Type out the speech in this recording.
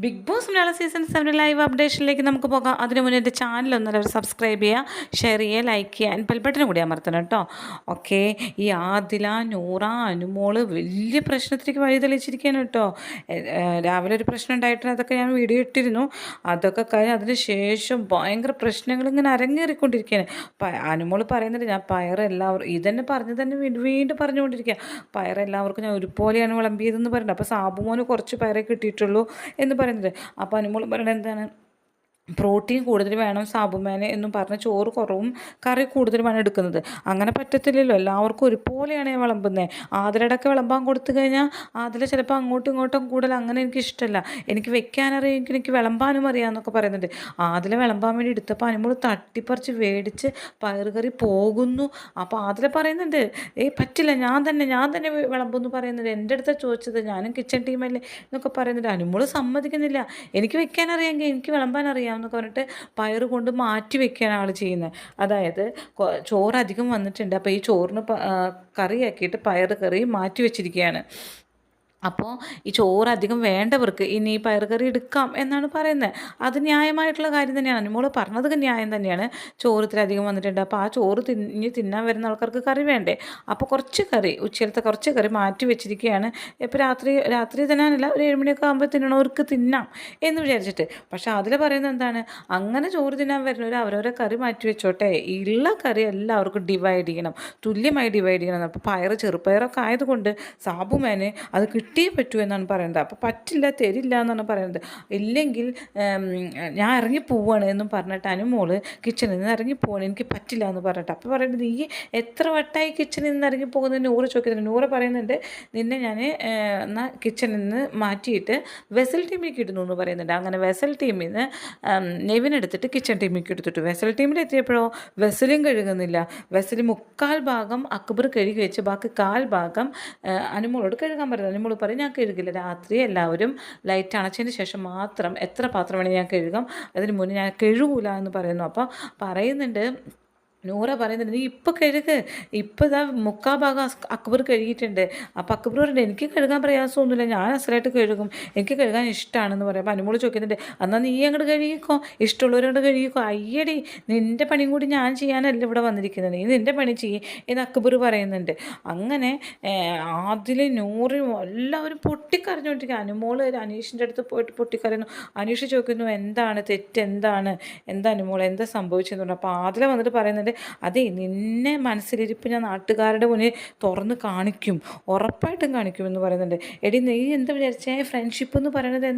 Big Boss Malayalam season 7 live അപ്ഡേഷനിലേക്ക് നമുക്ക് പോകാം. അതിന് മുന്നേ എൻ്റെ ചാനലൊന്നും സബ്സ്ക്രൈബ് ചെയ്യുക, ഷെയർ ചെയ്യുക, ലൈക്ക് ചെയ്യുക, ബെൽ ബട്ടനും കൂടി അമർത്തണം കേട്ടോ. ഓക്കെ, ഈ ആദില, നൂറ, അനുമോള് വലിയ പ്രശ്നത്തിലേക്ക് വഴിതെളിച്ചിരിക്കുകയാണ് കേട്ടോ. രാവിലെ ഒരു പ്രശ്നം ഉണ്ടായിട്ട് അതൊക്കെ ഞാൻ വീഡിയോ ഇട്ടിരുന്നു. അതൊക്കെ കഴിഞ്ഞ് അതിന് ശേഷം ഭയങ്കര പ്രശ്നങ്ങൾ ഇങ്ങനെ അരങ്ങേറിക്കൊണ്ടിരിക്കുകയാണ്. അനുമോള് പറയുന്നുണ്ട്, ഞാൻ പയറെല്ലാവരും ഇതന്നെ പറഞ്ഞ് തന്നെ വീണ്ടും പറഞ്ഞുകൊണ്ടിരിക്കുക, പയറെല്ലാവർക്കും ഞാൻ ഒരുപോലെയാണ് വിളമ്പിയതെന്ന് പറയുന്നത്. അപ്പോൾ സാബുമോന് കുറച്ച് പയറേ കിട്ടിയിട്ടുള്ളൂ എന്ന് പറയുന്നത്. അപ്പോൾ അനുമോൾ പറയുന്നത് എന്താണ്, പ്രോട്ടീൻ കൂടുതൽ വേണം സാബുമേനെ എന്നും പറഞ്ഞ് ചോറ് കുറവും കറി കൂടുതലുമാണ് എടുക്കുന്നത്. അങ്ങനെ പറ്റത്തില്ലല്ലോ, എല്ലാവർക്കും ഒരുപോലെയാണ് ഞാൻ വിളമ്പുന്നത്. ആതിരടക്കം വിളമ്പാൻ കൊടുത്തു കഴിഞ്ഞാൽ ആതിര ചിലപ്പോൾ അങ്ങോട്ടും ഇങ്ങോട്ടും കൂടുതൽ, അങ്ങനെ എനിക്ക് ഇഷ്ടമല്ല. എനിക്ക് വെക്കാനറിയാം, എനിക്ക് വിളമ്പാനും അറിയാമെന്നൊക്കെ പറയുന്നുണ്ട്. ആതിര വിളമ്പാൻ വേണ്ടി എടുത്തപ്പോൾ അനുമോൾ തട്ടിപ്പറിച്ച് മേടിച്ച് പയറുകറി പോകുന്നു. അപ്പോൾ ആതിര പറയുന്നുണ്ട്, പറ്റില്ല, ഞാൻ തന്നെ വിളമ്പെന്ന് പറയുന്നുണ്ട്. എൻ്റെ അടുത്ത് ചോദിച്ചത്, ഞാനും കിച്ചൺ ടീമല്ലേ എന്നൊക്കെ പറയുന്നുണ്ട്. അനുമോൾ സമ്മതിക്കുന്നില്ല, എനിക്ക് വെക്കാനറിയാമെങ്കിൽ എനിക്ക് വിളമ്പാൻ അറിയാം എന്നൊക്കെ പറഞ്ഞിട്ട് പയർ കൊണ്ട് മാറ്റി വെക്കുകയാണ് ആൾ ചെയ്യുന്നത്. അതായത് ചോറ് അധികം വന്നിട്ടുണ്ട്, അപ്പോൾ ഈ ചോറിന് കറിയാക്കിയിട്ട് പയർ കറി മാറ്റി വെച്ചിരിക്കുകയാണ്. അപ്പോൾ ഈ ചോറ് അധികം വേണ്ടവർക്ക് ഇനി ഈ പയറുകറി എടുക്കാം എന്നാണ് പറയുന്നത്. അത് ന്യായമായിട്ടുള്ള കാര്യം തന്നെയാണ്. അനുമോൾ പറഞ്ഞത് ന്യായം തന്നെയാണ്. ചോറ് ഇത്രയധികം വന്നിട്ടുണ്ട്, അപ്പോൾ ആ ചോറ് തിന്നാൻ വരുന്ന ആൾക്കാർക്ക് കറി വേണ്ടേ. അപ്പോൾ കുറച്ച് കറി, ഉച്ചയിലത്തെ കുറച്ച് കറി മാറ്റി വെച്ചിരിക്കുകയാണ്. ഇപ്പോൾ രാത്രി തിന്നാനല്ല, ഒരു 7 മണിയൊക്കെ ആകുമ്പോൾ തിന്നണവർക്ക് തിന്നാം എന്ന് വിചാരിച്ചിട്ട്. പക്ഷെ അതിൽ പറയുന്നത് എന്താണ്, അങ്ങനെ ചോറ് തിന്നാൻ വരുന്നവർ അവരവരെ കറി മാറ്റി വെച്ചോട്ടെ, ഉള്ള കറി എല്ലാവർക്കും ഡിവൈഡ് ചെയ്യണം, തുല്യമായി ഡിവൈഡ് ചെയ്യണം. അപ്പോൾ ചെറുപയറൊക്കെ ആയതുകൊണ്ട് സാബുമേനെ അത് കിട്ടിയേ പറ്റൂ എന്നാണ് പറയുന്നത്. അപ്പോൾ പറ്റില്ല, തരില്ല എന്നാണ് പറയുന്നത്. ഇല്ലെങ്കിൽ ഞാൻ ഇറങ്ങിപ്പോവാണ് എന്നും പറഞ്ഞിട്ട് അനുമോള് കിച്ചണിൽ നിന്ന് ഇറങ്ങിപ്പോവാണ്, എനിക്ക് പറ്റില്ല എന്ന് പറഞ്ഞിട്ട്. അപ്പോൾ പറയുന്നത്, ഈ എത്ര വട്ടമായി കിച്ചണിൽ നിന്ന് ഇറങ്ങിപ്പോകുന്നത് നൂറ് ചോദിക്കുന്നുണ്ട്. നൂറ് പറയുന്നുണ്ട്, നിന്നെ ഞാൻ എന്നാൽ കിച്ചണിൽ നിന്ന് മാറ്റിയിട്ട് വെസൽ ടീമിലേക്ക് ഇടുന്നു എന്ന് പറയുന്നുണ്ട്. അങ്ങനെ വെസൽ ടീമിൽ നിന്ന് നെവിനെടുത്തിട്ട് കിച്ചൺ ടീമിലേക്ക് എടുത്തിട്ടു. വെസൽ ടീമിൽ എത്തിയപ്പോഴോ വെസലും കഴുകുന്നില്ല. വെസൽ 3/4 ഭാഗം അക്ബർ കഴുകി വെച്ച് ബാക്കി 1/4 ഭാഗം അനുമോളോട് കഴുകാൻ പറയുന്നത്. അനുമോൾ പറയും, ഞാൻ കഴുകില്ല, രാത്രി എല്ലാവരും ലൈറ്റ് അണച്ചതിന് ശേഷം മാത്രം എത്ര പാത്രം വേണമെങ്കിൽ ഞാൻ കഴുകാം, അതിന് മുന്നേ ഞാൻ കഴുകൂല എന്ന് പറയുന്നു. അപ്പോൾ പറയുന്നുണ്ട്, നൂറ പറയുന്നുണ്ട്, നീ ഇപ്പോൾ കഴുക്, ഇപ്പോൾ ഇതാ 3/4 ഭാഗം അക്ബർ കഴുകിയിട്ടുണ്ട്. അപ്പോൾ അക്ബർ പറയുന്നുണ്ട്, എനിക്ക് കഴുകാൻ പ്രയാസമൊന്നുമില്ല, ഞാൻ അസലായിട്ട് കഴുകും, എനിക്ക് കഴുകാൻ ഇഷ്ടമാണെന്ന് പറയും. അപ്പോൾ അനുമോൾ ചോദിക്കുന്നുണ്ട്, എന്നാൽ നീ അങ്ങോട്ട് കഴുകിക്കോ, ഇഷ്ടമുള്ളവരോട് കഴുകിക്കോ. അയ്യടി, നിൻ്റെ പണിയും കൂടി ഞാൻ ചെയ്യാനല്ല ഇവിടെ വന്നിരിക്കുന്നത്, നീ നിൻ്റെ പണി ചെയ്യും എന്ന് അക്ബർ പറയുന്നുണ്ട്. അങ്ങനെ അതിൽ നൂറും എല്ലാവരും പൊട്ടിക്കരഞ്ഞുകൊണ്ടിരിക്കുക. അനുമോൾ അനീഷിൻ്റെ അടുത്ത് പോയിട്ട് പൊട്ടിക്കരയുന്നു. അനീഷ് ചോദിക്കുന്നു, എന്താണ് തെറ്റ്, എന്താ അനുമോൾ, എന്താ സംഭവിച്ചെന്ന് പറഞ്ഞു. അപ്പോൾ ആദില വന്നിട്ട് പറയുന്നുണ്ട്, അതെ, നിന്നെ മനസ്സിലിരിപ്പ് ഞാൻ നാട്ടുകാരുടെ മുന്നിൽ തുറന്ന് കാണിക്കും, ഉറപ്പായിട്ടും കാണിക്കുമെന്ന് പറയുന്നുണ്ട്. എടി, നീ എന്താ വിചാരിച്ചേ, ഫ്രണ്ട്ഷിപ്പ് എന്ന് പറയുന്നത്